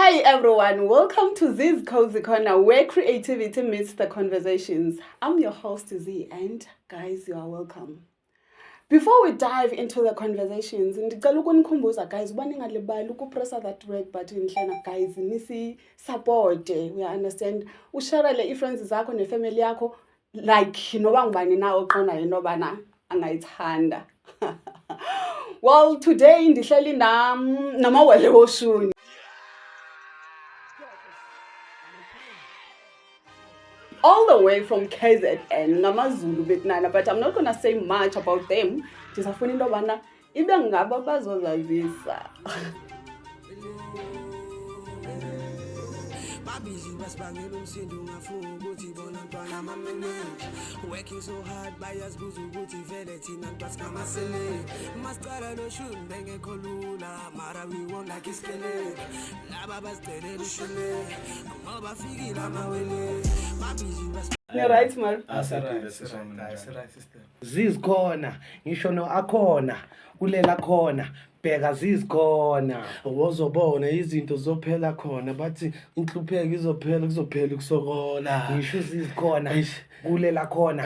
Hi everyone, welcome to Z's Cozy Corner, where creativity meets the conversations. I'm your host Z, and guys, you are welcome. Before we dive into the conversations, ndicela ukunikhumbuza guys, uba ningalibali ukupressa that red button hlana guys, nisi support, we understand. Usharele i-friends zakho ne-family yakho, like noba ngubani na oqonda into bana angayithanda. Well, today ndihleli namawele woshuni. All the way from KZN, Namazulu Betnana, but I'm not gonna say much about them. Just a funny bana, even ngaba bazozazisa. Working so hard, buyers buzu guti veleti na twaska masele. Mastara no shun benge kolula, mara we won like iskele. La baba stere shule, mama figi la mawele. You're right, man. Zizikhona, ngisho no akhona, kulela khona, bheka zizikhona. Wozobona izinto zophela khona, bathi inhlupheko izophela kuzophela ukusokola. Ngisho zizikhona, kulela khona.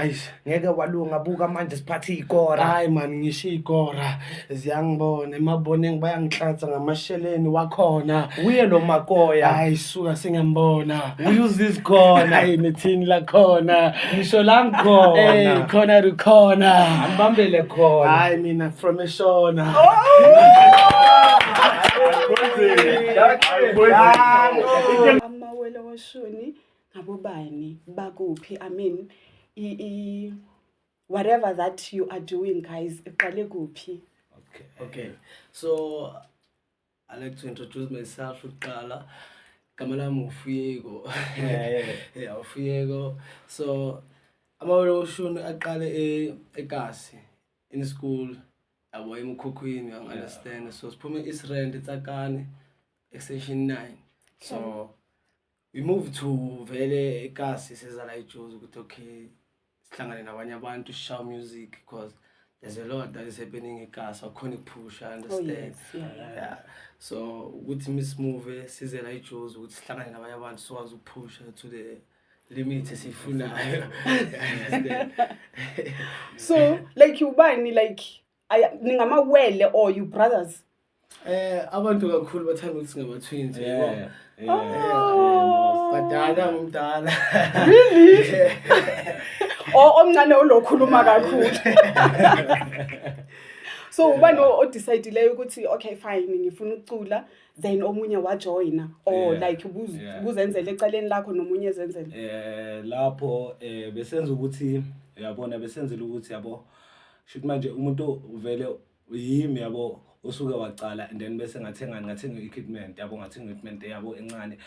Ngeke walunga buka manje siphathe ikora. Hayi man, ngisho ikora. Ziyangibona emaboneni bayangihlatsa ngamasheleni wakhona. Uye lo makoya. Hayi suka sengiyambona. Uyuzizikhona. Hayi nithini la khona. Ngisho la ngikhona. Hey, khona rukhona. Angibambele khona. Hayi mina from eShona. Amawele woshuni ngabobani bakuphi, I mean whatever that you are doing guys, iqale kuphi? Okay. So I like to introduce myself uqala. Gama lami uFuyego. Yeah, uFuyego. So amawele woshuni aqale eKasi in school. Abo eMkhukhwini, you understand. So siphume Israel eTsakane extension 9. So we moved to vele eKasi sizala iJozi ukuthi okay sihlangane nabanye abantu show music because there's a lot that is happening eKasi. Akhona push, I understand. Oh, yes, yeah. So ukuthi miss move sizela iJozi ukuthi sihlangane nabanye abantu sikwazi ukupusha to the limit esifunayo. So like ubani like ningamawele or you brothers? Abantu kakhulu bathanda ukuthi singaba twins, yebo. Badala ngumdala. Really? Omncane olokhuluma kakhulu. So ubani odecideile ukuthi okay fine ngifuna ukucula then omunye wajoina or like ubuzenzele ecaleni lakho nomunye ezenzele? Lapho besenza ukuthi uyabona besenzele ukuthi yabo shothi manje umuntu uvele yimi yabo usuke waqala and then bese ngathenga equipment yabo ngathenga equipment yabo encane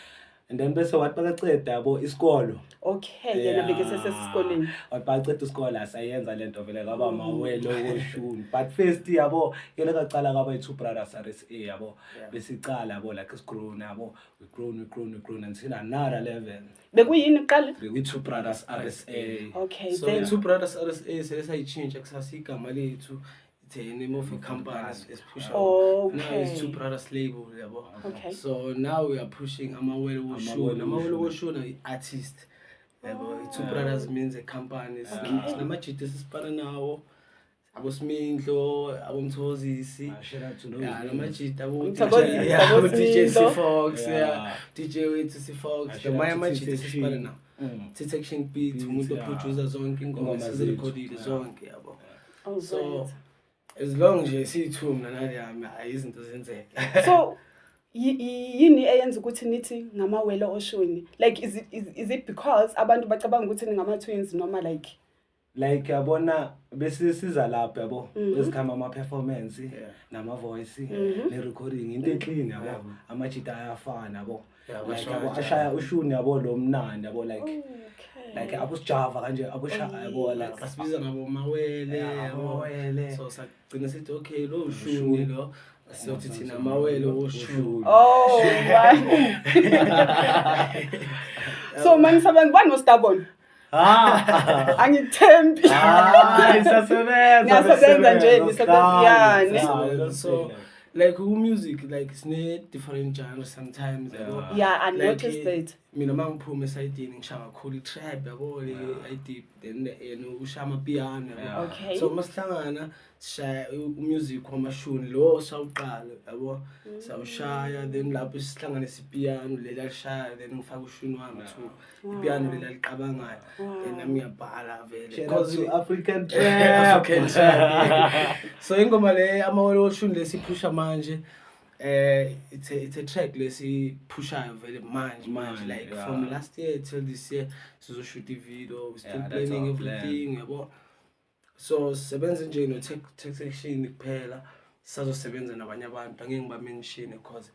and then bese wathi baqeda yabo isikolo. Okay, yena beke sesesikoleni. Wathi baqeda isikolo asayenza lento vele ngaba mawele woshuni but first yabo yena kaqala ngaba i2 Brothers RSA yabo besicala yabo like isigrown yabo we grown until another level. Bekuyini iqala? We2 Brothers RSA. Okay, so then 2 Brothers RSA selesayichange kusasiigama lethu. The name of a company is pushing. Okay. Now it's 2 Brothers label, yabo. Okay. So now we are pushing Amawele Woshuni. Amawele Woshuni artist. Yabo, 2 Brothers means a company. Namajita sisipana nawo. Abo Smindlo, abo Mthozisi. Namajita abo DJ Fox, DJ Wethu Fox. The Maya Majita sisipana nawo. Detection beat, umuntu producer zonke ingoma sizirecordile zonke yabo. So as long as you see two mina nami izinto zenzeka. So yini eyenza ukuthi nithi ngamawele oshuni? Like is it because abantu bacabanga ukuthi ningama twins noma like yabona bese siza lapha yabo esikhamba ama performance nama voice ne recording into clean yabo amajita ayafana yabo yabo ashaya ushuni yabo lo mnandi yabo like abusijava kanje yabo like asibiza ngabo mawele yabo. So sagcina sithi okay lo ushuni lo siyothi thina mawele woshuni. Oh so mangisabenza bani stubborn? Angithembi. Isasebenza nje nisebenza. So like music like sine different genres sometimes yabo. Yeah, I Like, noticed that. mina mangiphume esayidini ngishaya kakhulu i-trap yabo le i-deep then ushaya amapiano yabo. Okay. So masihlangana sishaya umusic wamashuni lo sawuqala yabo sawushaya then lapho sihlanganisa ipiano lela lishaya then ngifaka ushuni wami to ipiano lela liqabangayo then nami ngiyabhala vele Cause African African trap. trap. So ingoma le amawolo oshuni lesiphusha manje it's a track lesiphushayo vele manje like from last year till this year sizoshoot i-video, we still planning everything yabo. So sebenza nje no tech section kuphela sazosebenza nabanye abantu angeke ngiba-mention because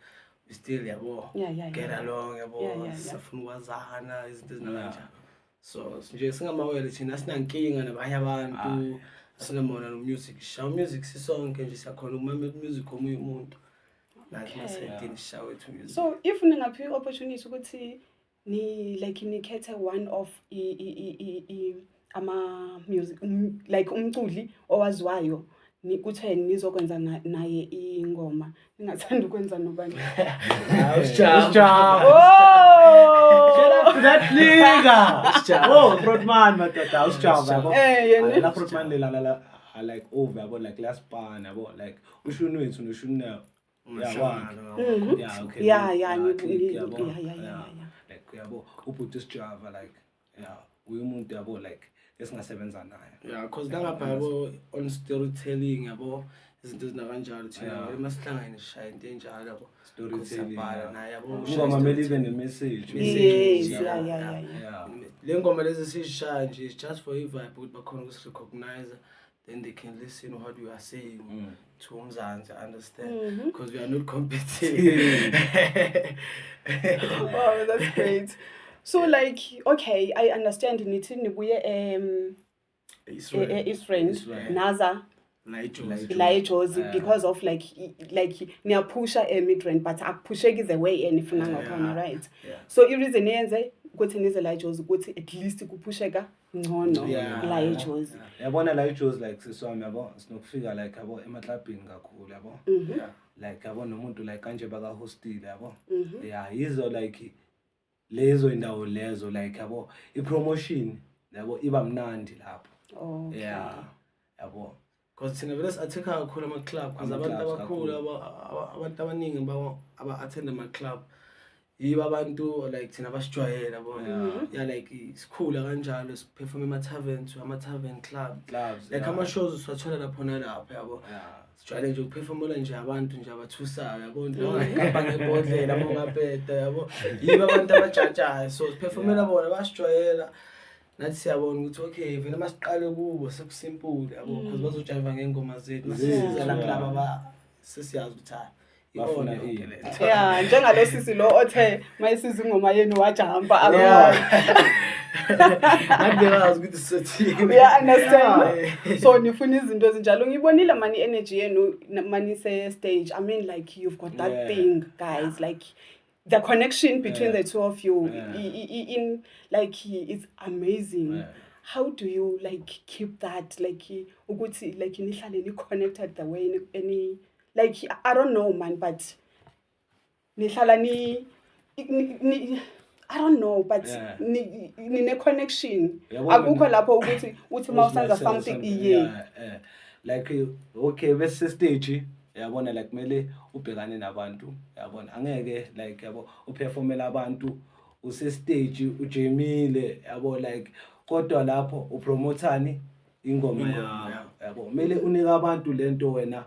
we still yabo get along yabo safuna ukwazana izinto ezinakanjalo. So nje singamawele thina sinankinga nabanye abantu singamona no music show music sisonke nje siyakhona ukumamela music omunye umuntu nathi masayidini show ethu music. So if ningaphi opportunity ukuthi nikhethe one of ama music like umculi owaziwayo kuthiwe nizokwenza naye ingoma ningathanda ukwenza nobani? That nigga. Oh, Broadman matata usijava yabo. yena. La Broadman lela like over yabo like last pan yabo like ushuni wethu noshuni yeah okay Yeah, like yabo ubhuti sijava like umuntu yabo like esingasebenza naye. Yeah, cause ngapha yabo on storytelling yabo izinto ezinakanjalo thina emasihlangane sishaya into enjalo yabo Storytelling naye yabo ngoma mele ibe ne-message. Yes, le ngoma lezi sishaya nje it's just for i-vibe ukuthi bakhona ukusirecognize then they can listen what we are saying to umzansi understand because we are not competing. Wow, that's great. So like, okay, I understand nithi nibuye Israel naza la eJozi because of like niyapusha migrant but akupusheki the way enifuna ngakhona, right? So i-reason yenze ukuthi nize la eJozi ukuthi at least kupusheka ngcono la eJozi. Yabona la eJozi like siswami yabo sinokufika like yabo emaklabhini kakhulu yabo. Like yabo nomuntu like kanje baka hostel yabo. Yeah, yizo like lezo indawo lezo like yabo i-promotion yabo iba mnandi lapho. Okay. Yeah. Yabo. Because thina vele si-athekha kakhulu ama-club because abantu abakhulu abantu abaningi aba-attend ama-club yibo abantu like thina basijwayele yabo. Yeah, like sikhula kanjalo siperform ama-tavern clubs like ama-shows siwathola lapho nalapho yabo. Sijwayele nje ukuperformela nje abantu nje abathusayo yabo ngapha ngebhodlela mongapeta yabo yibo abantu abajajayo so siperformela bona basijwayela nathi siyabona ukuthi okay vele masiqale kubo sekusimple yabo because bazojayiva ngengoma zethu masisiza la kulaba sesiyazi ukuthi bafuna Yeah, njengalo sisi lo othe mayisiza ingoma yenu wajumpa Ngiyazi ukuthi sizothini. Yeah, understand. So nifuna izinto ezinjalo ngibonile mani energy yenu mani se stage. I mean like you've got that thing guys like the connection between the two of you in like it's amazing. How do you like keep that like ukuthi like nihlale ni connected the way any like I don't know man but nihlala ni I don't know but nine connection akukho lapho ukuthi uthi mawusenza something like okay bese stage yabona like kumele ubhekane nabantu yabona angeke like yabo uperformela abantu use stage ujemile yabo like kodwa lapho upromothani ingoma yabo kumele unike abantu lento wena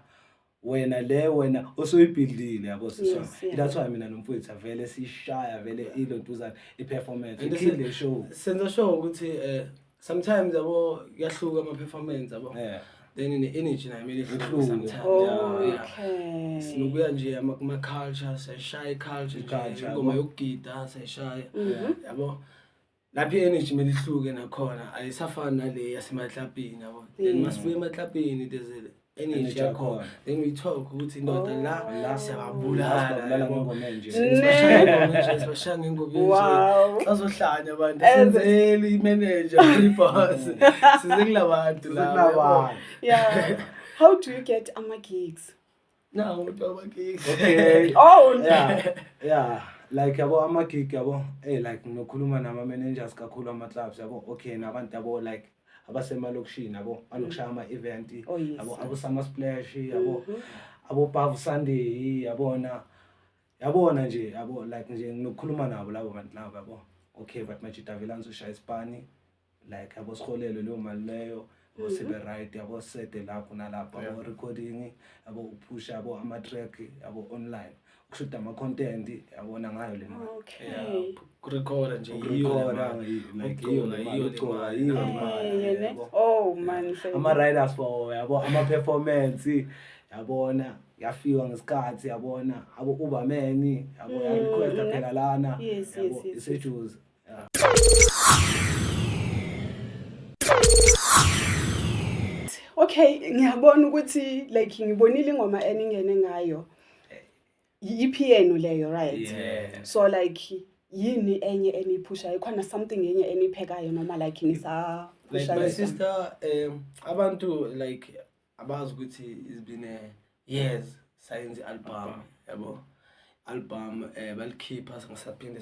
osoyibuildile yabo sisona. That's why mina nomfowethu vele sishaya vele ilontuzana iperformance ikhile show senza show ukuthi sometimes yabo kuyahluka ama performance yabo then energy nayo mele ihluke sometimes. Okay. Sinokuya nje ama culture sayishaya culture ingoma yokugida sayishaya yabo lapho energy mele ihluke nakhona ayisafani nale yasemaklabhini yabo then masibuye emaklabhini there's energy yakhona then we talk ukuthi indoda la siyababulala ngoma nje sibashaya ngengoma nje azohlanya abantu senzele imanager iboss size kulabantu la. Yeah. How do you get ama gigs? Now we talk about gigs. Okay. Oh, Yeah, like yabo ama-gig yabo, like nokhuluma nama-managers kakhulu ama-clubs yabo, okay, nabantu yabo like abasemalokishini yabo, banokushaya ama-event, Oh, yes. yabo abo-Summer Splash, yabo abo-Pavu Sunday, yabona nje, yabo like nje nokukhuluma nabo labo bantu labo yabo. Okay, but manje avela ngizoshaya isipani, like yabo siholelwe leyo mali leyo, yabo sibe right, yabo sete lapho nalapho, yabo recording, yabo upusha yabo ama-track, yabo online. Kushuta ama-content yabona ngayo le mali. okay. Kurecorda nje Ukurecorda, like iyo le mali, ucula iyo le mali, yabo. Oh man, Ama-riders for yabo ama-performance yabona yafika ngesikhathi yabona abo-Uberman yabo ya-requesta phela lana Yes, yabo yes, yes, isejuice. okay, ngiyabona ukuthi like ngibonile ingoma eningene ngayo. EP yenu leyo, right? Yeah. So like yini enye eniphusha ikhona something enye eniphekayo noma like nisa like pusha my yona? sister abantu like abazi ukuthi it's been years since album balikhipha ngisaphinde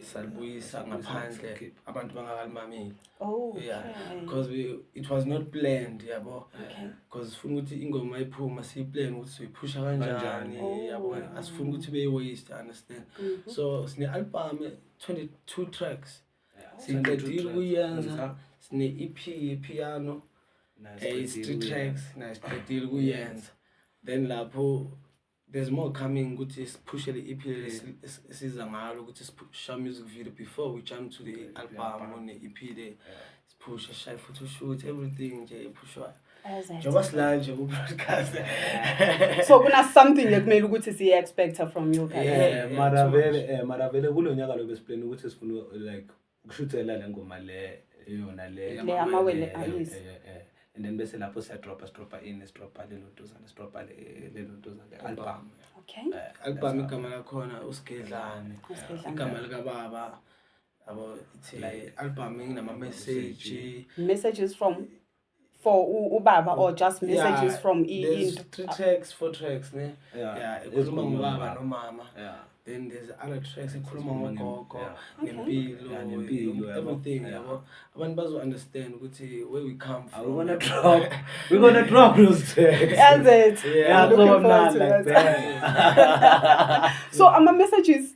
salibuyisa ngaphandle abantu bangakalimameli. Oh, okay. Yeah, because it was not planned yabo, Okay. because sifuna ukuthi ingoma iphuma siyiplan ukuthi siyiphusha kanjani yabo, asifuna ukuthi beyi-waste, understand. So sine album 22 tracks siqedile ukuyenza, sine EP piano street tracks siqedile ukuyenza, then lapho there's more coming ukuthi siphushe le EP siza ngalo ukuthi sipusha music video before we jump to the album on the EP le siphusha shy photo shoot everything nje iphushwa njengoba silala nje ku-broadcast. So kuna something ekumele ukuthi siye expecta from you guys. Mara vele kulo nyaka lo besiplan ukuthi sifuna like ukushuthela le ngoma le yona le amawele yes. And then bese lapho siyadropa sidropa lelo dozana album. Okay. Album igama lakhona uSigedlane, igama lika baba abo ithi album inama messages from for ubaba or just messages from there's into 3 tracks 4 tracks ne ikhuluma ngobaba no nomama. Then there's other tracks ikhuluma ngogogo nempilo, everything yabo, abantu bazo understand ukuthi where we come from. We're gonna drop those tracks. As it. Yeah, I'm looking so I'm forward not to like that. So ama messages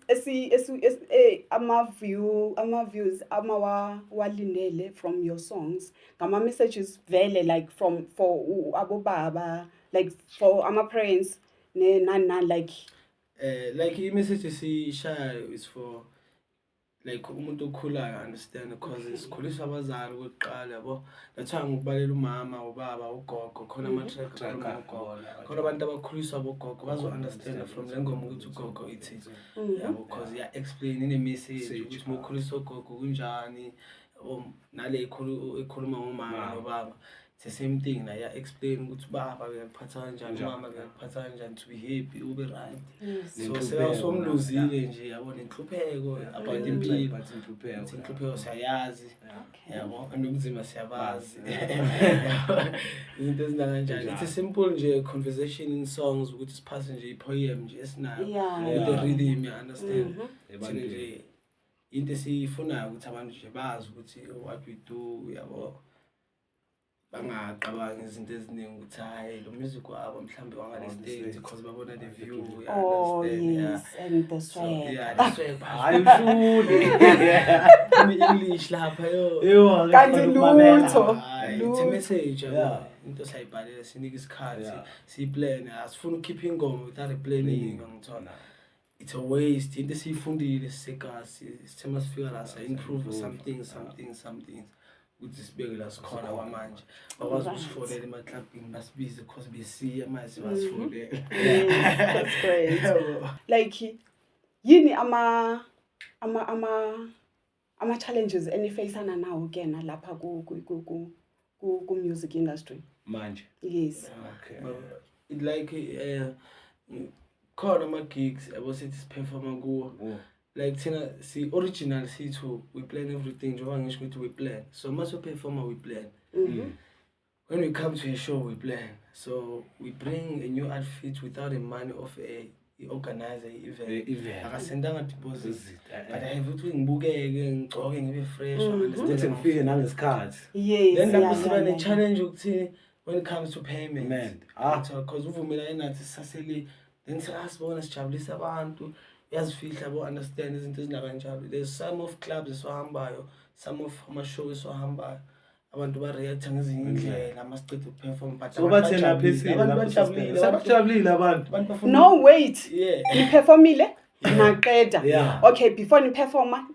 ama views ama walindele from your songs. Ama messages vele like from for abobaba, like for ama parents ne nan like like i-message esiyishayo is for like umuntu okhulayo, understand, because sikhuliswa abazali okokuqala yabo. That's why ngikubalela umama, ubaba, ugogo, khona ama-track akhuluma ngogogo, khona abantu abakhuliswa abogogo bazo understand from le ngoma ukuthi ugogo ithi yabo, because explain ine-message ukuthi mukhuliswa ugogo kunjani yabo, nale ikhuluma ngomama nobaba. It's the same thing na explain ukuthi baba uyakuphatha kanjani, mama uyakuphatha kanjani, to be happy, ube right. So somluzile nje yabona inhlupheko about impilo, inhlupheko siyayazi yabo, anobunzima siyabazi izinto ezina kanjani. It's a simple nje conversation in songs ukuthi siphase nje i-poem nje esinayo with the rhythm, you understand. Nje into esiyifunayo ukuthi abantu nje bazi ukuthi what we do yabo, bangaqabanga izinto eziningi ukuthi hayi lo music wabo mhlambe wangale stage because babona the view, you understand. Yes, and the swag. The swag Hayi ushule. English lapha yo Kanti lutho. it's a message yabo, into sayibhalela sinika isikhathi siyiplan, asifuna ukukhipha ingoma without planning ngithola it's a waste. Into siyifundile sisekasi sithema sifika la sa improve something ukuthi sibeke la sikhona kwamanje bakwazi ukusifonela ema-clubbini basibize because besiya manje basifonela. That's great. Like yini ama challenges enifaceana nawo kena lapha ku music industry Manje. yes? Okay. It like khona ama-gigs yabo sithi siperforma kuwo, like thina si-original sithu we plan everything njengoba ngisho ukuthi we plan, so mase uperforma we plan. when we come to a show, we plan. So we bring a new outfit without the money of a organizer event. Akasendanga deposit. But I have to ngibukeke ngigcoke ngibe fresh. Ukuthi ngifike nangesikhathi. Yes. Then yeah, siba yeah, ne yeah. challenge ukuthi when it comes to payment. Man. Because uvumelane nathi saseli then siyasibona sijabulisa abantu. Yazifihla yabo understand izinto ezinakanjalo. There's some of clubs esihambayo, some of ama-show esihambayo. Abantu ba-react ngezinye indlela masicede ukuperform but So bathena sabajabulile abantu. No, wait. Yeah. Niperformile? Naqeda. Yeah. Okay, before niperforma,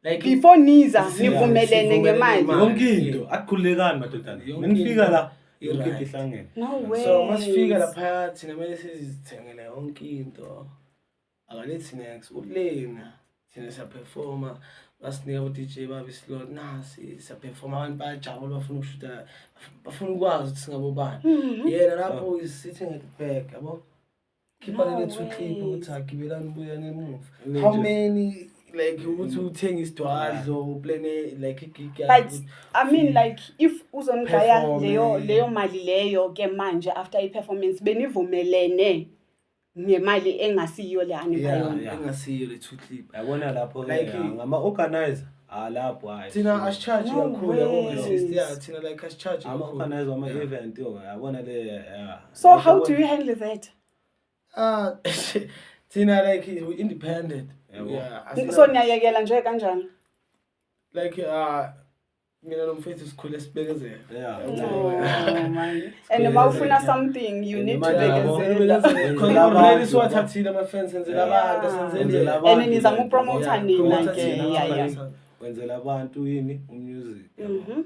Like before niza Yeah, nivumelene ngemali. sivumelene Yonke into akukhulekani madodana. Yonke Menifika la into yonke into i-right. ihlangene. No way. so masifika lapha thina kumele sizithengele yonke into. Akalethi next ulena thina siyaperforma basinika u-DJ babe slot nasi siyaperforma abantu bayajabula bafuna ukushuta bafuna ukwazi ukuthi singabobani. Yena lapho is sitting at the back yabo. Khipha No le two clip ways. ukuthi agibelani ubuyane emuva. Legend. How many like ukuthi uthenga isidwadlo uplane like igig But I mean, like, if uzongaya Performing. leyo mali leyo ke manje after i-performance benivumelene ngemali engasiyo le anipha Yeah, yona. yeah. engasiyo le two clip. Yabona lapho Like ngama-organizer lapho hayi. Thina asicharge No kakhulu yabo ways. business yeah thina like asicharge kakhulu. Ama-organizer wama-event yabona le So how do you handle that? Thina like we independent. Yabo. Yeah. So niyayekela nje kanjani? Like mina nomfethu sikhule sibekezela. Yeah. Oh man. And mawufuna something you And need to imali yabo. bekezela. Because already siwathathile ama-fans senzela abantu senzele Abantu. And niza ngupromoter Yeah, nina promoter ke. thina, Yeah. wenzela abantu yini umusic yabo. Mhm.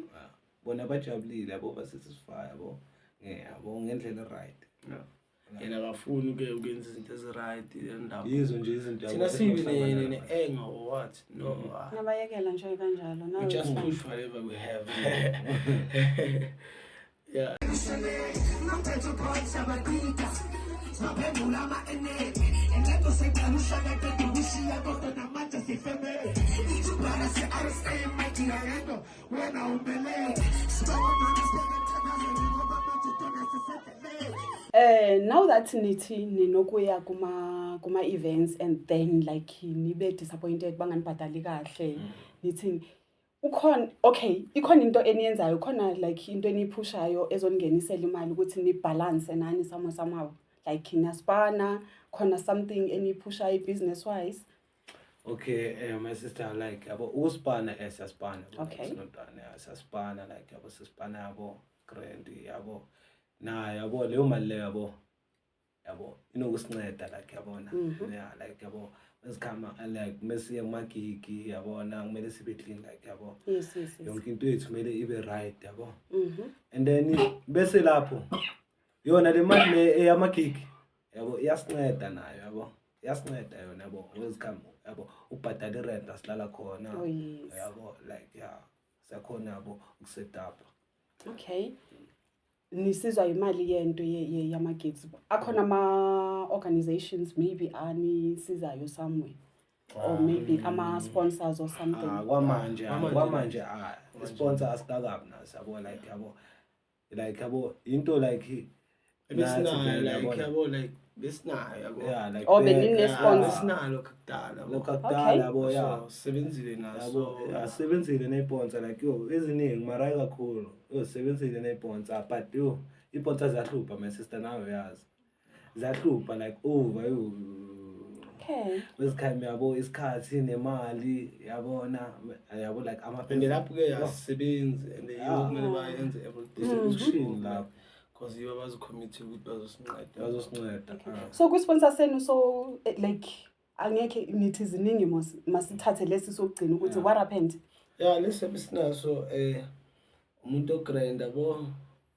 Bona bajabulile yabo basatisfy yabo. Yabo ngendlela right. yena akafuni ukwenza izinto ezi-right endawo. Yizo nje izinto yabo Thina sibi esihlangana ne-anger or what? No. Nabayekela nje kanjalo. We Now it's just fine. push whatever we have. Yeah. Now that nithi ninokuya kuma events and then like nibe disappointed banganibhadali kahle nithi ukhona ikhona into eniyenzayo khona like into eniphushayo ezoningenisela imali ukuthi ni balance nani somehow like niyasipana khona something eniphushayo business wise. Okay, my sister like yabo uspana siyasipana. Okay. It's not done. Siyasipana like yabo sisipana yabo grand yabo. Na yabo leyo mali leyo yabo inokusinceda like yabona. Yeah, like yabo esikhama like mesiye magigi yabona kumele sibe clean like yabo. Yes. Yonke into yethu kumele ibe right yabo. And then bese lapho yona le mali le eyamagigi yabo iyasinceda nayo yabo. Iyasinceda yona yabo wesikhama yabo ubhadala irent asilala khona. Oh, yes. Yabo like yeah siyakhona yabo ukuset up. Okay. Nisizwa imali yento yama-gigs. Akhona ama-organizations maybe anisizayo somewhere. Or maybe ama-sponsors or something. Kwamanje sponsor asikakabi naso yabo like yabo into like Besinayo like yabo like besinayo yabo. yeah like Oh, benine-sponsor. Besinalo kudala. lokudala yabo yeah So sebenzile naso. yabo asebenzile ne-sponsor like yo eziningi marayi kakhulu yo sebenzile ne-sponsor but yo i-sponsor ziyahlupha my sister nawe yazi ziyahlupha like over yo Okay. wesikhami yabo isikhathi nemali yabona yabo like And lapho ke yasebenzi and kumele bayenze everything. ukushini lapho Because you was committed with bazosinceda. bazosinceda. So kwi-sponsor senu so like angeke nithi ziningi masithathe lesi sokugcina ukuthi what happened? Yeah, lesi besinaso umuntu ogrand yabo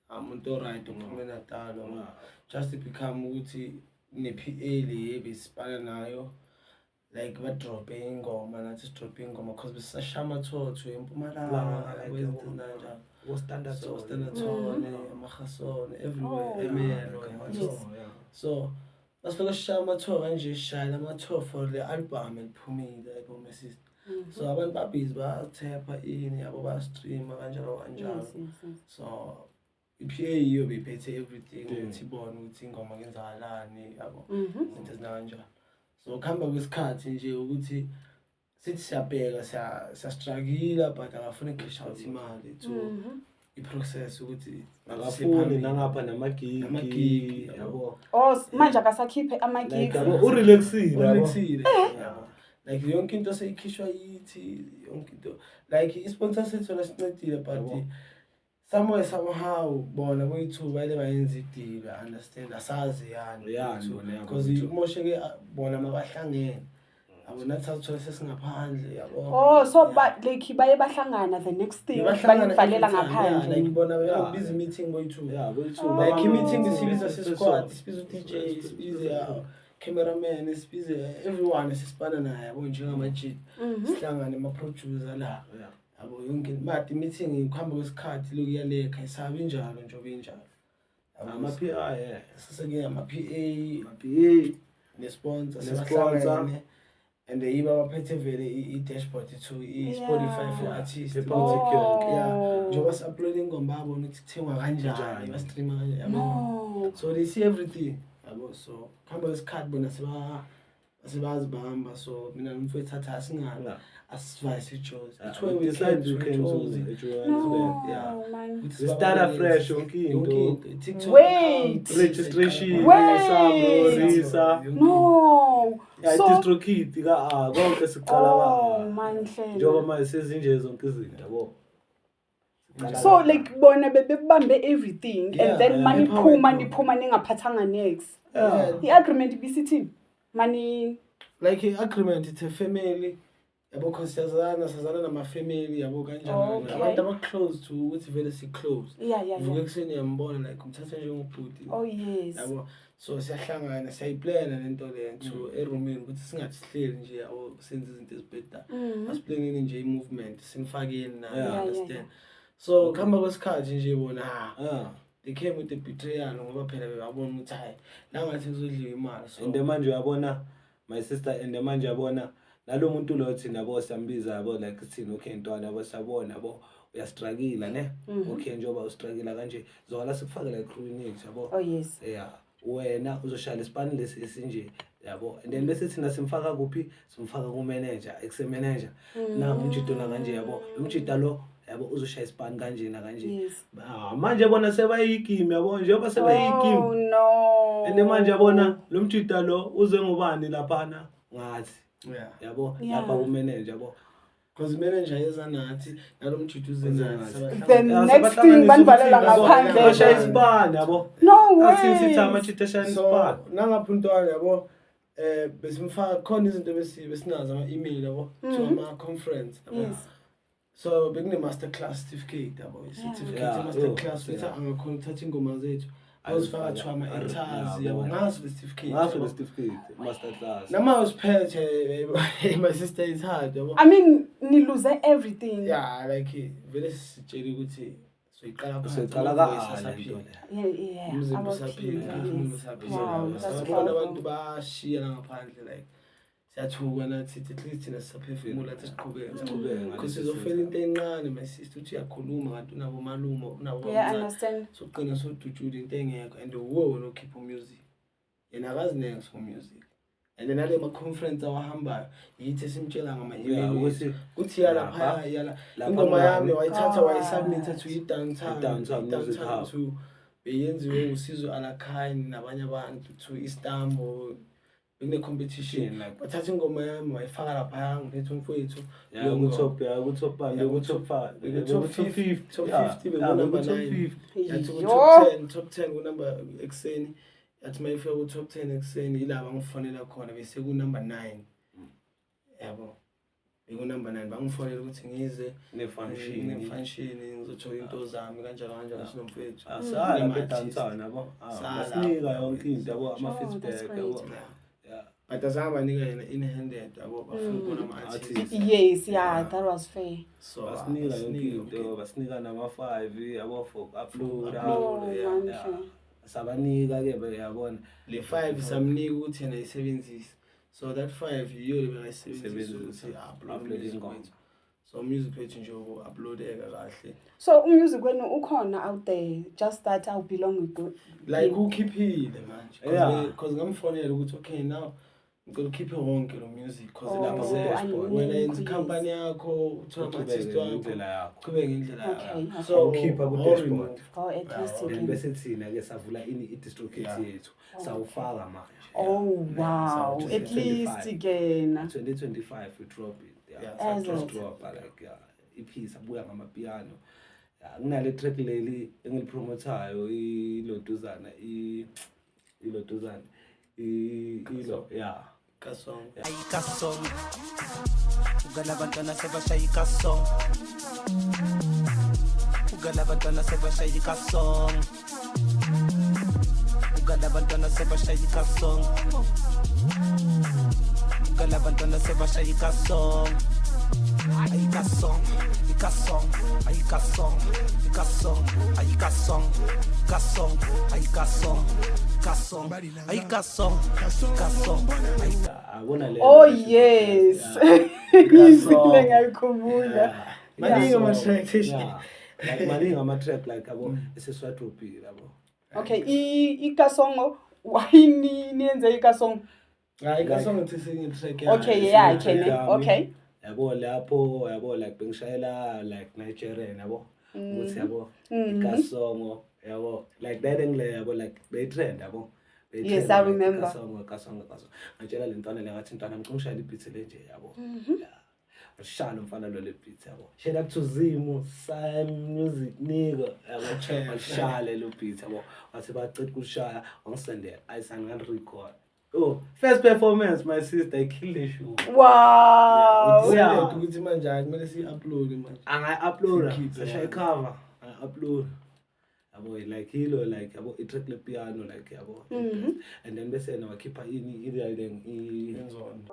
umuntu right ophume natalo just become ukuthi ne-PA le besipana nayo like ba drop ingoma nathi drop ingoma because besashaya amathotho eMpumalanga kwezinto kanjalo Standard so standard tone amahasone everywhere emelo so masifika sishaya amathotho kanje sishaya amathotho for le album eliphumile yabo my sister. So abantu babhizi bathepha ini yabo ba stream kanjalo. Yes. So i-PA yiyo beyiphethe everything ukuthi ibone ukuthi ingoma kenzakalani yabo izinto ezinanjalo. So kuhamba kwesikhathi nje ukuthi sithi siyabheka siyastruggle but akafuni cash out imali to i-process ukuthi akafuni nangapha namagigi yabo. Manje akasakhiphe amagigi. Yabo urelaxile yabo. Like yonke into seyikhishwa yithi yonke into like i-sponsor sethu lasincedile but somehow bona boyithuba bayile bayenza i-deal understand asazi yani because umosheke bona mabahlangene abo nathi sathola sesingaphandle yabo. So but like baye bahlangana the next thing bayivalela ngaphandle like bona busy meeting boyithuba like i-meeting isibiza sesquad isibiza u-DJ isibiza cameraman isibiza everyone sisibana naye yabo njengamajit sihlangane ama-producer la yabo yonke but i-meeting kuhamba kwesikhathi lokuyaleka isabi njalo njengoba injalo ama-PA seseke ama-PA ne-sponsor and yiba baphethe vele i-dashboard to i-Spotify for artists njengoba si-upload ingoma babona ukuthi kuthengwa kanjani bastreama kanjani so they see everything yabo. So kuhamba kwesikhathi bona sebazibamba so mina nomfowethu athatha asingani asivayise i-Jozi we decide to cancel man. Start afresh yonke into TikTok Wait. registration Wait. No. So DistroKid konke siqala manhle. njengoba manje sezinje zonke izinto yabo. So like bona bebambe everything and then money phuma ningaphathanga next. I-agreement ibisithini? Money like i-agreement it's a family yabo because sazana nama-family yabo kanjani abantu aba-close to ukuthi vele si-close vuke kuseni yambona like umthatha njengobhuti yabo. So siyahlangana siyayiplana lento le to erumini ukuthi singathi sihleli nje yabo senze izinto ezibhedayo asiplaneni nje i-movement sinifakeni na understand. So kuhamba kwesikhathi nje bona they came with the betrayal ngoba phela bebabona ukuthi hayi la ngathi kuzodliwa imali. So and manje uyabona my sister and manje uyabona nalo muntu lo thina yabo siyambiza yabo like thina okay ntwana yabo siyabona yabo uyastruggle ne okay njengoba ustruggle kanje zola sikufakela i-clinic yabo. Wena uzoshaya isipani lesi esinje yabo and then bese thina simfaka kuphi simfaka ku-manager ex-manager umjito na kanje yabo umjita lo yabo uzoshaya isipani kanje na kanje manje bona sebayigimi yabo njengoba sebayigimi and manje yabona lo mjita lo uze ngubani laphana ngathi yabo lapha ku-manager yabo because manager yeza nathi nalo mjita uze nathi the next thing banivalela ngaphandle bashaya isipani yabo. No way. Asithi amajita shaya isipani nangapha untwana yabo besimfaka khona izinto besinazo ama-email yabo to ama-conference yabo. So bekune-master class certificate yabo certificate i-master class ukuthi angakhona ukuthatha ingoma zethu awuzifaka kuthiwa ama-enters yabo ngaso le certificate master class nama usiphethe my sister is hard yabo. I mean ni lose everything. Like vele sitshela ukuthi soyiqala umzimba usaphila sabona abantu bashiya ngaphandle like siyathuka nathi at least thina sisaphefumula athi siqhubeke because sizofela into encane my sister uthi uyakhuluma kanti unabo malumo unabo understand. So qina sodujula into engekho and wona okhipha music yena akazi next for music and then ale ma-conference awahambayo yithi simtshela ngama-email ukuthi yalapha yala ingoma yami wayithatha wayisubmitha to i-downtown to beyenziwe nguSizwe Alakhani nabanye abantu to Istanbul bekune-competition like wathatha ingoma yami wayifaka lapha ngiphethe umfowethu ku-top 50 bekunumber 9 yathi ku-top 10 kunumber ekseni yathi mayifika ku-top 10 ekseni yilaba bangifonela khona bese kunumber 9 yabo bekunumber 9 bangifonela ukuthi ngize ne-function ngizothola into zami kanjalo sinomfowethu asala bedantsana yabo asinika yonke into yabo ama-feedback yabo. But azange banika yena in-handed yabo bafuna ukubona ama-artists. Yes, that was fair. So basinika yonke into basinika nama-5 yabo for upload sabanika ke yabona le 5 samnika ukuthi yena ayisebenzise so that 5 yiyo bengayisebenzisa ukuthi upload ingoma. So music wethu nje uploadeka kahle. So music wenu ukhona out there, just that I belong with Like ukhiphile manje. Yeah. Because ngamfonela ukuthi okay now ngicela ukhiphe wonke lo music because lapha I wena yenza need ikhampani yakho uthola ama-artist wakho indlela yakho. qhubeke ngendlela Okay, yakho. okay. So Ukhipha all ku-dashboard. remove. Oh, at least you Then can. bese thina-ke savula i-distrocate yethu sawufaka manje. Oh wow, So, at least again. 2025 we drop it. Yeah, As just it. drop like EP sabuya ngamapiano. Kunale track leli engilipromotayo iloduzana iloduzana ilo yeah. Kasong. Ayikasong ugala abantwana sebashaya ikasong ugala abantwana sebashaya ikasong ugala abantwana sebashaya ikasong ugala abantwana sebashaya ikasong ayikasong ikasong ayikasong ikasong ayikasong kasong ayikasong kasong ayikasong kasong Oh yes. Ngizile ngayikhumbula. Maningi ama-track like maningi ama-track like yabo eseswadropile yabo. Okay, ikasongo wayini niyenze ikasongo. Hayi kasong ngithi sinye track Okay, yeah, I can. Okay. Yabo lapho yabo like bengishayela like Nigerian yabo ukuthi yabo ikasongo yabo like that engle yabo like they trend yabo. Yes, I remember. Kasongo ngitshela le ntwana le ngathi ntwana ngicela ushayela ibhithi lenje yabo. Shalo mfana lo le beat yabo. Shela to Zimu Sam Music nigga yabo shale lo beat yabo. Wathi bacela ukushaya ngisendela ayisanga record. Oh, first performance my sister I killed the show. Wow. Yeah. ukuthi manje kumele si-upload manje. I Keep it, I cover. I upload. Yabo like hilo like yabo i-track le piano like yabo. And then bese na wakhipha i-writing Inzondo.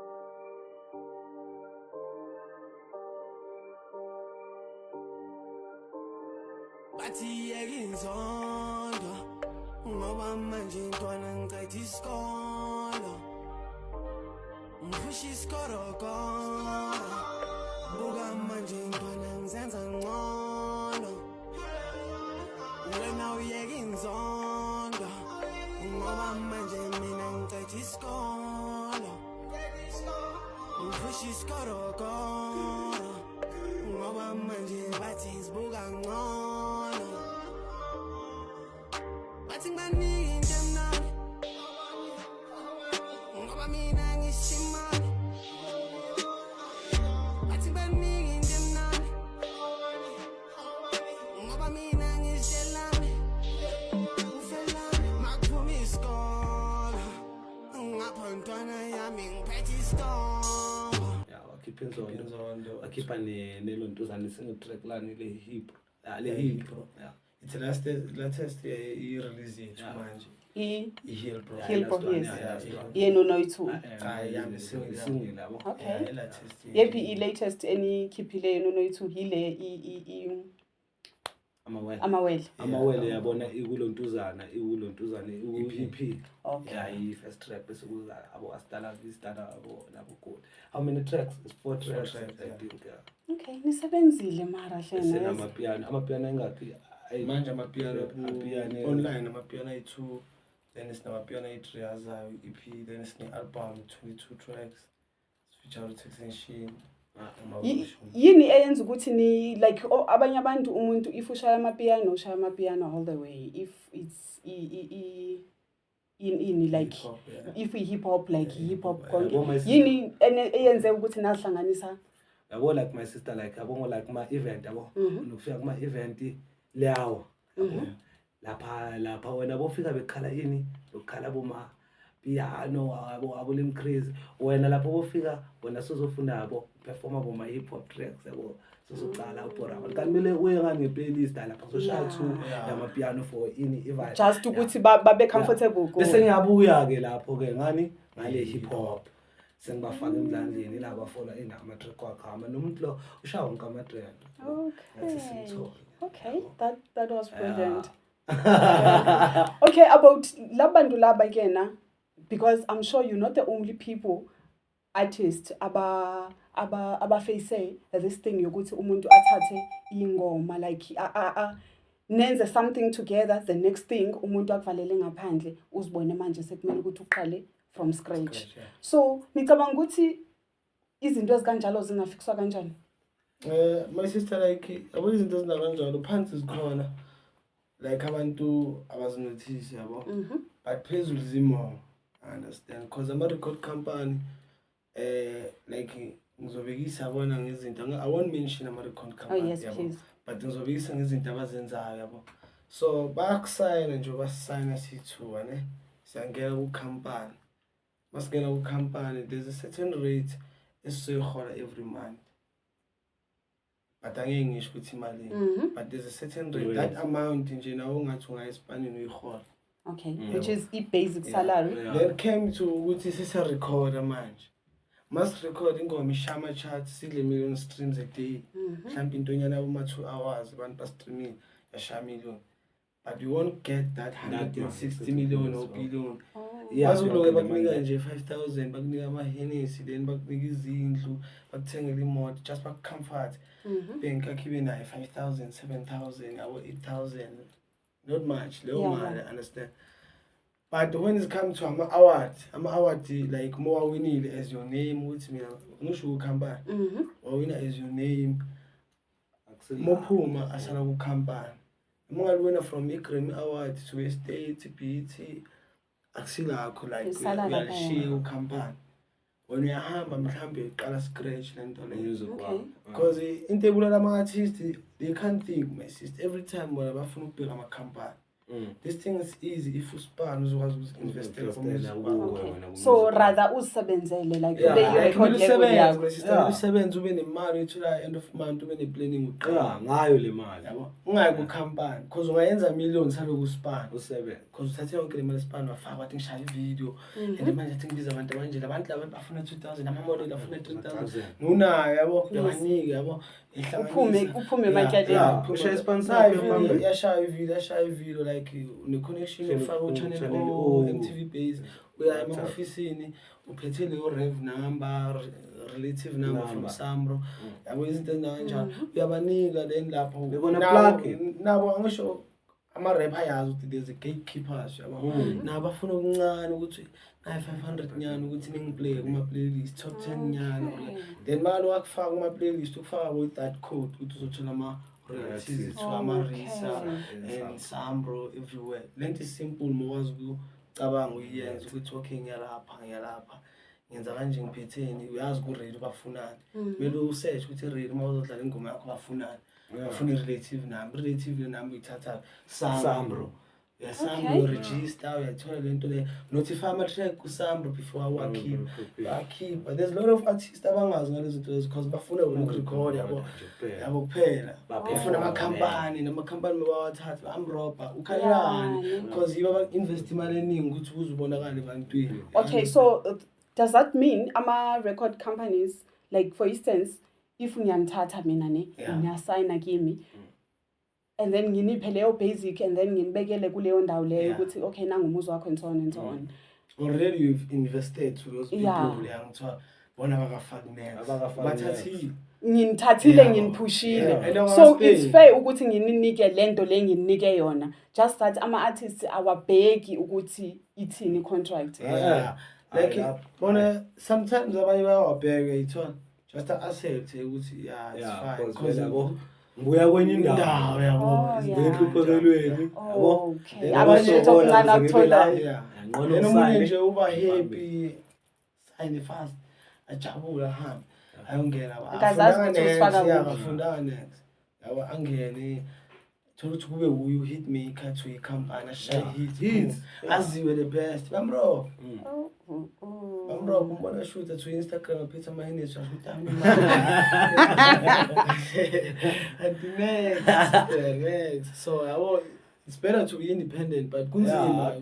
bathi yekinzondo ngoba manje ntwana ngicayitha isikolo ngiphusha isikorokoro buka manje ntwana ngizenza ngcono wena uyeka inzondo ngoba manje mina ngicayitha isikolo ngiphusha isikorokoro ngoba manje bathi sibuka ngcono bathi ngibanika into emnandi ngoba mina ngishimane bathi ngibanika into emnandi ngoba mina ngishelane ufelane makuphuma isikolo ngapha ntwana yami ngiphethe isitongo. wakhipha inzondo. Inzondo. Wakhipha nelontuzane single-track lani le hip. Le hip. Yeah. It's the latest i-release yethu manje. I-Hill Pro. Hill Pro, Last one, yes. yeah, last one. Yena no-2. Hayi yami single. Single yabo. Okay. I-latest. Yephi i-latest enikhiphileyo no-2 yile amawele. Amawele yabona ikulontuzana iku-EP. Okay. Yeah, i-first track bese kuza abo Astana Vista abo nabo good. How many tracks? It's 4 tracks I think. Yeah. Okay, nisebenzile mara Bese hlena. amapiano engakhi Manje amapiano Amapiano. online amapiano ayi-2, then sinamapiano ayi-3 azayo i-EP, then sine-album 22 tracks feature Textension. Yini eyenza ukuthi ni like abanye abantu umuntu if ushaya amapiano all the way, if it's in like Hip-hop, yeah. if we hip hop like hip hop konke yabo my sister. yini eyenze ukuthi nazihlanganisa. Yabo like my sister like yabo like my event yabo unokufika kuma event lawo lapha wena bofika bekhala yini lokhala boma piano abo limcrazy wena lapho bofika wena sizofuna yabo performa boma hip hop tracks yabo sizoqala upora kanimele uye ngane playlist lapha social 2 yama piano for ini event Just ukuthi babe comfortable go. bese ngiyabuya ke lapho ke ngani ngale hip hop sengibafaka emdlandleni la bafola inama track wakhama nomuntu lo ushaya wonke ama trend. Okay, that was brilliant. Okay, about labantu laba kena, because I'm sure you're not the only people artist face this thing yokuthi umuntu athathe ingoma like nenze something together, the next thing umuntu akuvalele ngaphandle uzibone manje sekumele ukuthi uqale from scratch. So nicabanga ukuthi izinto ezikanjalo zingafikswa kanjani? My sister, like abo izinto ezinakanjalo phansi zikhona, like abantu abazinothisi yabo, but phezulu zimo, I understand, because I'm a record company, like ngizobekisa yabona ngezinto, I won't mention ama record company. Oh yes, please. But ngizobekisa ngezinto abazenzayo yabo. So bayakusayina nje basayina sithuwa ne, siyangena ku company. Masingena ku company, there's a certain rate esizoyihola every month. But angeke ngisho ukuthi imali, but there's a certain rate, that amount nje nawo ungathi ungayispanini uyihola. Okay, which is the basic salary. Then came to ukuthi sisa record manje. Must record ingoma ishama charts sidle million streams a day. Mhlawumbe intonyana uma 2 hours abantu ba streaming yasha million. But you won't get that 160 million or billion. Bazuloke bakunika nje 5,000, bakunika ama Hennessy, then bakunika izindlu, bakuthengele imoto, just back comfort. Bank akhibe nayo 5,000, 7,000, or 8,000. Not much, low money, understand. But when it's come to ama award like more winning as your name, which mean no show come back. Or winner as your name. More puma asana ku company. More winner from Grammy Award to a state BET. Axila like she company. When we are mhlambe iqala scratch lento leyo. Because in table ama artists they can't think, my sister, every time when abafuna ukubheka ama company. This thing is easy if you span uzokwazi invest in. So rather usebenzele like the record level yakho. Usebenza ube nemali uthola end of month ube ne planning uqala ngayo le mali yabo ungayi ku company because ungayenza millions saloku span usebenza because uthathe yonke le mali span wafaka wathi ngishaya video and manje athi ngibiza abantu kanje abantu laba bafuna 2,000 ama model afuna 3,000 nunayo yabo yabanika yabo uphume matyaleni usha sponsor yashaya video like une connection ufaka channel o MTV base uya ema-ofisini uphethe leyo rev number relative number from Sambro yabo izinto ezinkanjalo uyabanika then lapho nabo angisho ama rapper yazi ukuthi there's a gatekeepers yabo nabo bafuna okuncane ukuthi nayi 500 nyana ukuthi ningiplay kuma playlist top 10 nyana then malo wakufaka kuma playlist ukufaka with that code ukuthi uzothola ama royalties to Amarisa and Sambro everywhere. Lento is simple mokwazi ukucabanga uyenza ukuthi okay ngiyalapha ngenza kanje ngiphetheni uyazi ku radio bafunani kumele usearch ukuthi radio mawuzodlala ingoma yakho bafunani bafuna relative number ithatha Sambro. Yes, Sambro register uyathola lento le notify ama track ku Sambro before I keep. But there's a lot of artists abangazi ngalezo zinto because bafuna ukurecord yabo kuphela bafuna ama company mabawathatha amroba ukhalani because yiba invest imali eningi ukuthi uzubonakala ebantwini. Okay, so does that mean ama record companies, like for instance if ngiyamthatha mina ne ngiyasayina kimi and then nginiphe leyo basic and then nginibekele kuleyo ndawo leyo ukuthi okay nangumuzi wakho and so on and so on. Already you've invested to those people yangithiwa bona bakafaki next bathathi nginithathile nginiphushile so it's fair ukuthi ngininike lento le nginike yona just that ama artists awabheki ukuthi ithini contract. Like bona sometimes abanye bayawabheka ithona just accept ukuthi it's fine because yabo nguya kwenye indawo yabo ngekuphelelweni yabo abanye okuncane akuthola ngcono umuntu nje uba happy sign fast ajabula hamba ayongena afundanga next yabo angene thola ukuthi kube uyu hit maker to a company shy hit aziwe the best bamro kumbona shoot to Instagram phethe ama Hennessy ashuta next so yabo it's better to be independent but kunzima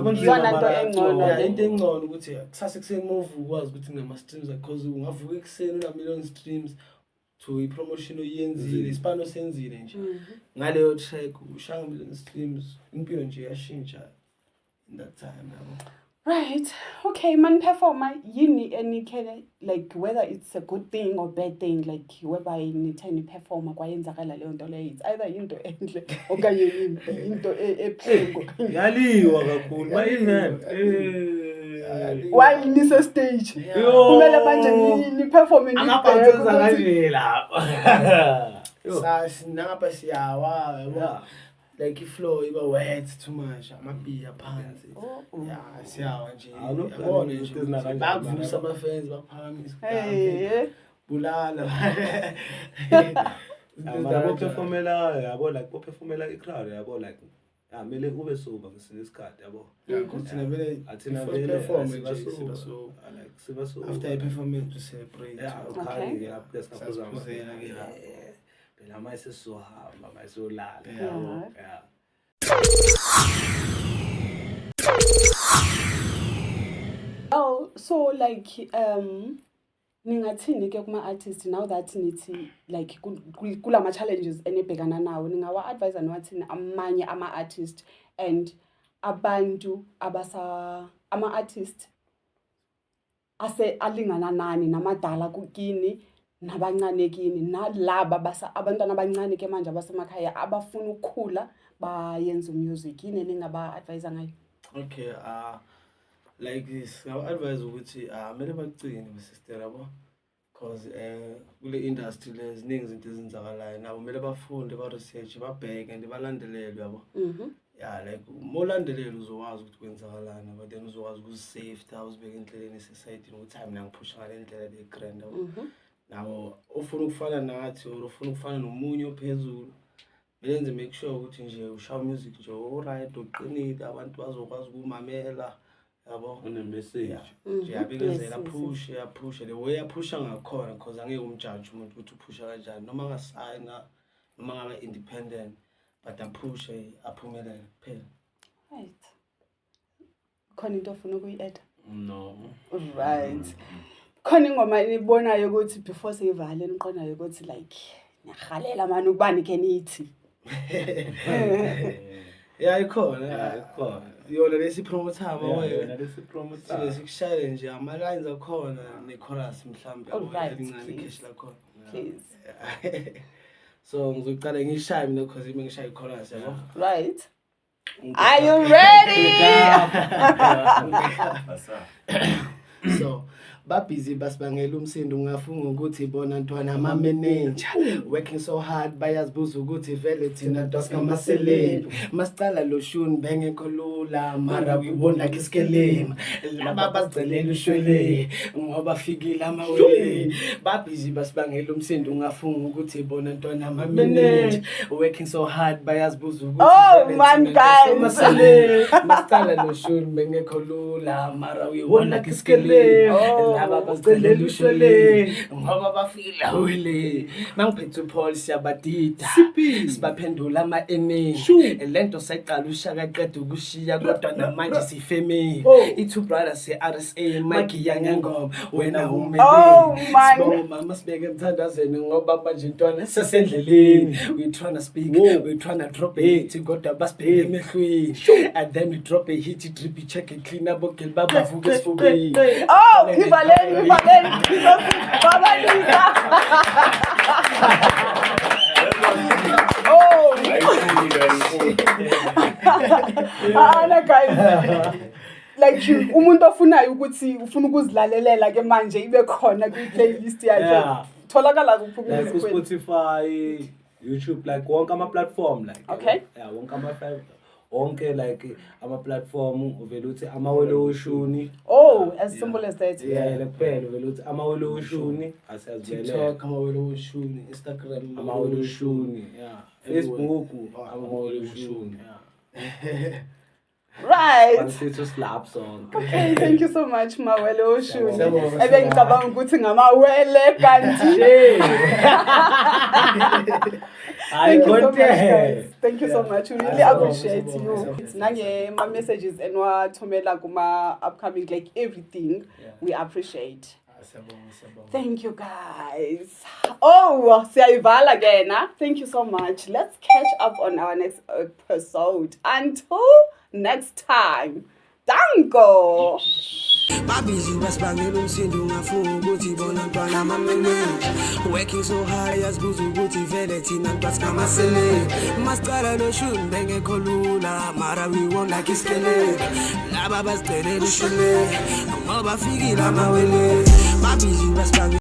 but iyona nto engcono into engcono ukuthi kusasa kuseni move ukwazi ukuthi ngama streams because ungavuka ekuseni una million streams to i-promotion oyenzile isipano senzile nje ngaleyo track ushaya million streams impilo nje yashintsha in that time yabo. Right. Okay, man performer yini any like whether it's a good thing or bad thing, like whereby nitheni performer kwayenzakala leyo nto leyo, it's either into enhle okanye into ebuhlungu. Yaliwa kakhulu ma-event. While nise stage. Yo. Kumele manje ni performe Amabhantuza kanje lapha. Nangapha siyawa yabo. Yeah. Like iflow iba wet too much, amabhiya phansi. Yeah, siyawa nje. Yabona nje. Bakuvusa ama-fans baphakamisa. Hey. Bulala. Mara bophefomela yabo like bophefomela i-crowd yabo like mele ube sober ngesinye isikhathi yabo. Thina vele Athina before vele perform siba nje sober. siba so. Like siba sober. After a performance to celebrate. Yeah, Okay. okay. Yeah, because Sasiphuzela ke la. phela mase so hamba mase ulala Yeah. yabo. Yeah. Oh, so like ningathini ke kuma artists now that nithi like kulama challenges enibhekana nawo, ningawa advise niwathini amanye ama artists and abantu ama artists ase alingana nani namadala kukini nabancane kini nalaba abantwana abancane ke manje abasemakhaya abafuna ukukhula bayenza music, yini ningaba advise ngayo? Okay, like this, I advise ukuthi mele bacine sister yabo, because kule industry leziningi izinto ezenzakalayo nabo mele bafunde ba research babheke and balandelele yabo. Yeah, like molandelele uzokwazi ukuthi kwenzakalani, but then uzokwazi ukuzisafety uzibeke endleleni esesayidini ukuthi hayi mina ngiphusha ngale ndlela le grand yabo. Nabo ufuna ukufana nathi or ufuna ukufana nomunye ophezulu, benze make sure ukuthi nje ushaw music nje alright uqinile abantu bazokwazi ukumamela yabo Une message. nje yabekezela push the way apusha ngakhona because angeke umjudge umuntu ukuthi uphusha kanjani noma ngasayina noma ngabe independent but apushe aphumelele phela. Right. Khona into ofuna ukuyi-add? No. Right. Khona ingoma enibonayo ukuthi before seyivale niqonayo ukuthi like niyakhalela manje ukuba nikhe nithi. Yeah, ikhona. Ikhona. Yona lesipromoter Yona lesipromoter. sikushayele nje ama lines akhona ne chorus mhlambe Alright, elincane please. cash lakhona. Please. So ngizocala ngishaye mina because ime ngishaye chorus yabo. Right. Are you ready? So babhizi basibangela umsindo ungafunga ukuthi bona ntwana ama manager working so hard bayazibuza ukuthi vele thina doska maseleni masicala lo shuni bengekho lula mara we won like iskelema laba bazicelela ushwele ngoba fikile amawele babhizi basibangela umsindo ungafunga ukuthi bona ntwana ama manager working so hard bayazibuza ukuthi Oh man, guys. masicala lo shuni bengekho lula mara we won like iskelema laba bazicelela ushwele ngoba bafika wele mangiphethe uPaul siyabadida sibaphendula ama enemy lento sayiqala ushaka qeda ukushiya kodwa namanje sifeme i2 brothers se-RSA Mike yangengoma wena umele Oh man. mama sibeke emthandazweni ngoba manje intwana sesendleleni we trying to speak we trying to drop a hit kodwa basibheke emehlweni and then we drop a hit drip check clean up ogel babavuka esifubeni. Oh, Ivaleni. Babalisa. Oh. Guys. Like umuntu ofunayo ukuthi ufuna ukuzilalelela ke manje ibe khona kwi playlist yakhe. Tholakala kuphi Like music? Spotify, YouTube, like wonke ama platform like. Okay. Yeah, wonke like ama platform uvela uthi amawelo oshuni. Oh, as simple as that. Yeah, kuphela uvela uthi amawelo oshuni asiyazivele. TikTok amawelo oshuni, Instagram Amawelo oshuni. Yeah. Facebook amawelo amawelo oshuni. yeah. Right. Bansithi slap song. Okay, thank you so much Mawele Oshuni. Siyabonga. Ebengicabanga ukuthi ngamawele kanti. Thank you so much, guys. Thank you so much. We really Yeah. appreciate you. Siyabonga. It's nange my messages enwathumela kuma upcoming like everything. We appreciate. Siyabonga. Thank you guys. Oh, siyayivala again. Thank you so much. Let's catch up on our next episode. Until next time. Danko. Babizi basibangela umsindo ungafuni ukuthi bona ntwana amamene working so hard yazibuza ukuthi vele thina ntwasikamasele masicala noshuni bengekho lula mara we won't like iskele laba bazicelela ushune ngoba fikile amawele babizi basibangela